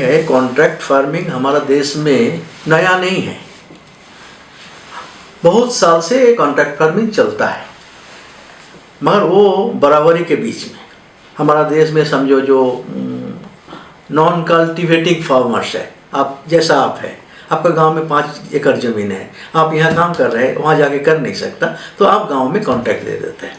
है, contract farming हमारा देश में नया नहीं है, बहुत साल से कॉन्ट्रैक्ट फार्मिंग चलता है, मगर वो बराबरी के बीच में। हमारा देश में समझो जो नॉन कल्टिवेटिंग फार्मर्स है, आप जैसा आप है, आपका गांव में 5 एकड़ ज़मीन है, आप यहाँ काम कर रहे हैं, वहाँ जाके कर नहीं सकता, तो आप गांव में कॉन्ट्रैक्ट दे देते हैं।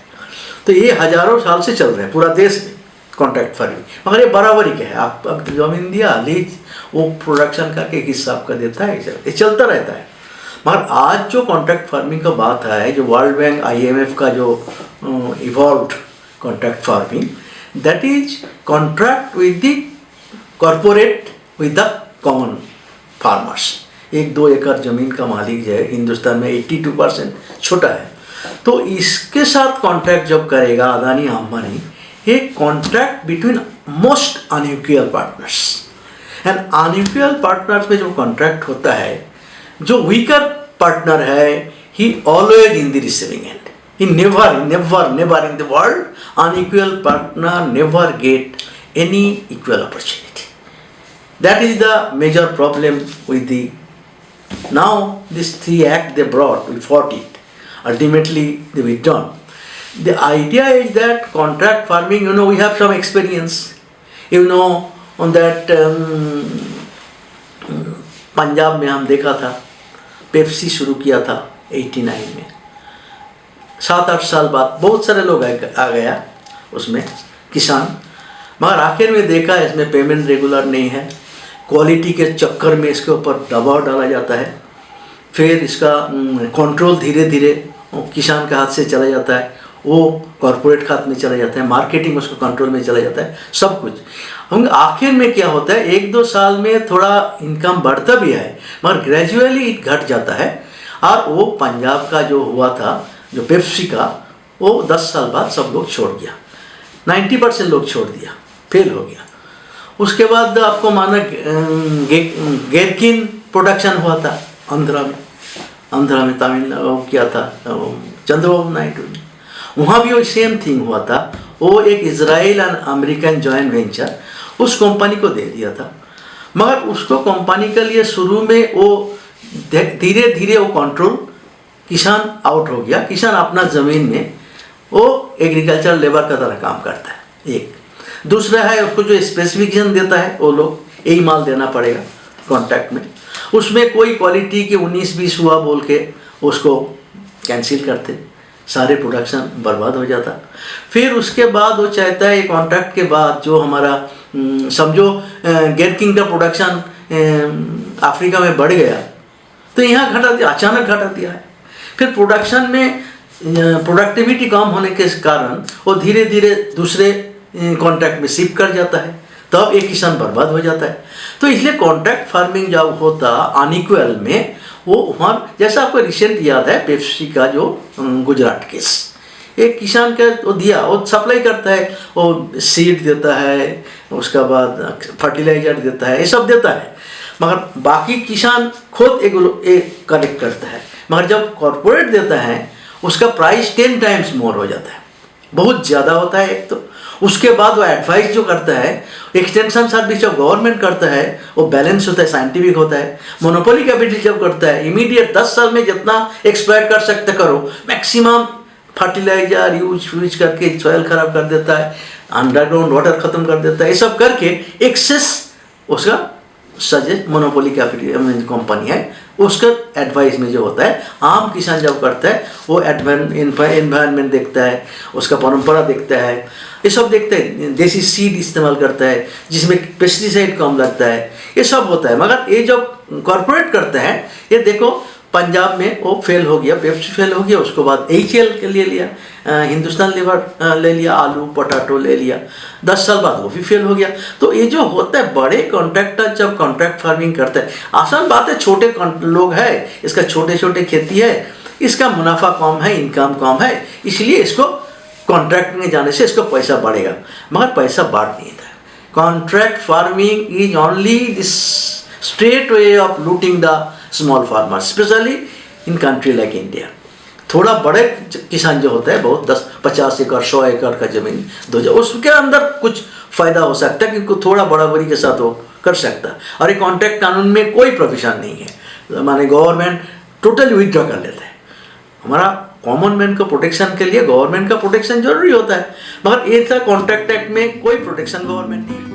तो ये हज़ारों साल से चल रहे हैं पूरा देश में कॉन्ट्रैक्ट फार्मिंग, मगर ये बराबरी के है। आप ज़मीन दिया, लीज, वो प्रोडक्शन का एक हिस्सा आपका देता है, ये चलता रहता है। मगर आज जो कॉन्ट्रैक्ट फार्मिंग का बात है, जो वर्ल्ड बैंक IMF का जो evolved contract farming, that is contract with the corporate with the common farmers. 1-2 एकड़ ज़मीन का मालिक जो है हिंदुस्तान में 82% छोटा है, तो इसके साथ कॉन्ट्रैक्ट जब करेगा अदानी अंबानी, ये contract between most unequal partners. And unequal partners में जो कॉन्ट्रैक्ट होता है, जो वीकर पार्टनर है, ही always in the receiving end. He never in the world, unequal partner never get any equal opportunity. That is the major problem with the, now this 3 Act they brought, we fought it. Ultimately they withdrawn. The idea is that contract farming, we have some experience. On that Punjab में हम देखा था, Pepsi शुरू किया था 89 में, 7-8 साल बाद बहुत सारे लोग आ गया उसमें किसान, मगर आखिर में देखा इसमें पेमेंट रेगुलर नहीं है, क्वालिटी के चक्कर में इसके ऊपर दबाव डाला जाता है, फिर इसका कंट्रोल धीरे धीरे किसान के हाथ से चला जाता है, वो कॉरपोरेट हाथ में चला जाता है, मार्केटिंग उसको कंट्रोल में चला जाता है, सब कुछ। हम आखिर में क्या होता है, 1-2 साल में थोड़ा इनकम बढ़ता भी है, मगर ग्रेजुअली घट जाता है। और वो पंजाब का जो हुआ था, जो पेप्सी का, वो 10 साल बाद सब लोग छोड़ गया, 90% लोग छोड़ दिया, फेल हो गया। उसके बाद आपको माना गेरकिन प्रोडक्शन हुआ था आंध्रा में तमिलनाडु किया था चंद्रबाबू नायडू ने, वहाँ भी वो सेम थिंग हुआ था। वो एक Israel and American joint venture उस कंपनी को दे दिया था, मगर उसको कंपनी के लिए शुरू में वो धीरे धीरे वो कंट्रोल, किसान आउट हो गया। किसान अपना ज़मीन में वो एग्रीकल्चर लेबर का तरह काम करता है। एक दूसरा है, उसको जो स्पेसिफिकेशन देता है वो लोग यही माल देना पड़ेगा कॉन्ट्रैक्ट में, उसमें कोई क्वालिटी के 19-20 हुआ बोल के उसको कैंसिल करते, सारे प्रोडक्शन बर्बाद हो जाता। फिर उसके बाद वो चाहता है कॉन्ट्रैक्ट के बाद जो हमारा समझो गेरकिन का प्रोडक्शन अफ्रीका में बढ़ गया, तो यहाँ घटा दिया, अचानक घटा दिया है। फिर प्रोडक्शन में प्रोडक्टिविटी कम होने के कारण वो धीरे धीरे दूसरे कॉन्ट्रैक्ट में शिफ्ट कर जाता है, तब एक किसान बर्बाद हो जाता है। तो इसलिए कॉन्ट्रैक्ट फार्मिंग जब होता अनइक्वल में, वो वहाँ जैसा आपको रिसेंट याद है पेप्सी का जो गुजरात केस, एक किसान का वो दिया, वो सप्लाई करता है, वो सीड देता है, उसका बाद फर्टिलाइजर देता है, ये सब देता है, मगर बाकी किसान खुद एक कलेक्ट करता है। मगर जब कॉरपोरेट देता है उसका प्राइस 10 टाइम्स मोर हो जाता है, बहुत ज़्यादा होता है एक तो। उसके बाद वो एडवाइस जो करता है, एक्सटेंशन सर्विस जब गवर्नमेंट करता है, वो बैलेंस होता है, साइंटिफिक होता है। मोनोपोली कैपिटल जब करता है, इमीडिएट 10 साल में जितना एक्सप्लॉइट कर सकते करो, मैक्सिमम फर्टिलाइजर यूज करके सॉइल खराब कर देता है, अंडरग्राउंड वाटर खत्म कर देता है, ये सब करके एक्सेस उसका सजेस्ट मोनोपोली कैपिटल कंपनी है, उसका एडवाइस में जो होता है। आम किसान जब करता है वो एनवायरनमेंट देखता है, उसका परंपरा देखता है, ये सब देखते हैं, देसी सीड इस्तेमाल करता है जिसमें पेस्टिसाइड कम लगता है, ये सब होता है। मगर ये जब कॉरपोरेट करते हैं, ये देखो पंजाब में वो फेल हो गया, पेप्सी फेल हो गया, उसके बाद HL के लिए लिया, हिंदुस्तान लेबर ले लिया, आलू पोटैटो ले लिया, 10 साल बाद वो भी फेल हो गया। तो ये जो होता है, बड़े कॉन्ट्रैक्टर जब कॉन्ट्रैक्ट फार्मिंग करते हैं, आसान बात है, छोटे लोग है, इसका छोटे छोटे खेती है, इसका मुनाफा कम है, इनकम कम है, इसलिए इसको कॉन्ट्रैक्ट में जाने से इसको पैसा बढ़ेगा, मगर पैसा बढ़ नहीं था। Contract farming is only this straight way of looting the small farmers, specially in country like India. थोड़ा बड़े किसान जो होता है, बहुत 10-50 एकड़ 100 एकड़ का जमीन, उसके अंदर कुछ फायदा हो सकता है, क्योंकि थोड़ा बराबरी के साथ वो कर सकता। और ये कॉन्ट्रैक्ट कानून में कोई प्रोविजन नहीं है, माने गवर्नमेंट टोटल विथड्रॉ कर लेता है। हमारा कॉमन मैन को प्रोटेक्शन के लिए गवर्नमेंट का प्रोटेक्शन जरूरी होता है, मगर ये था कॉन्ट्रैक्ट एक्ट में कोई प्रोटेक्शन गवर्नमेंट नहीं है।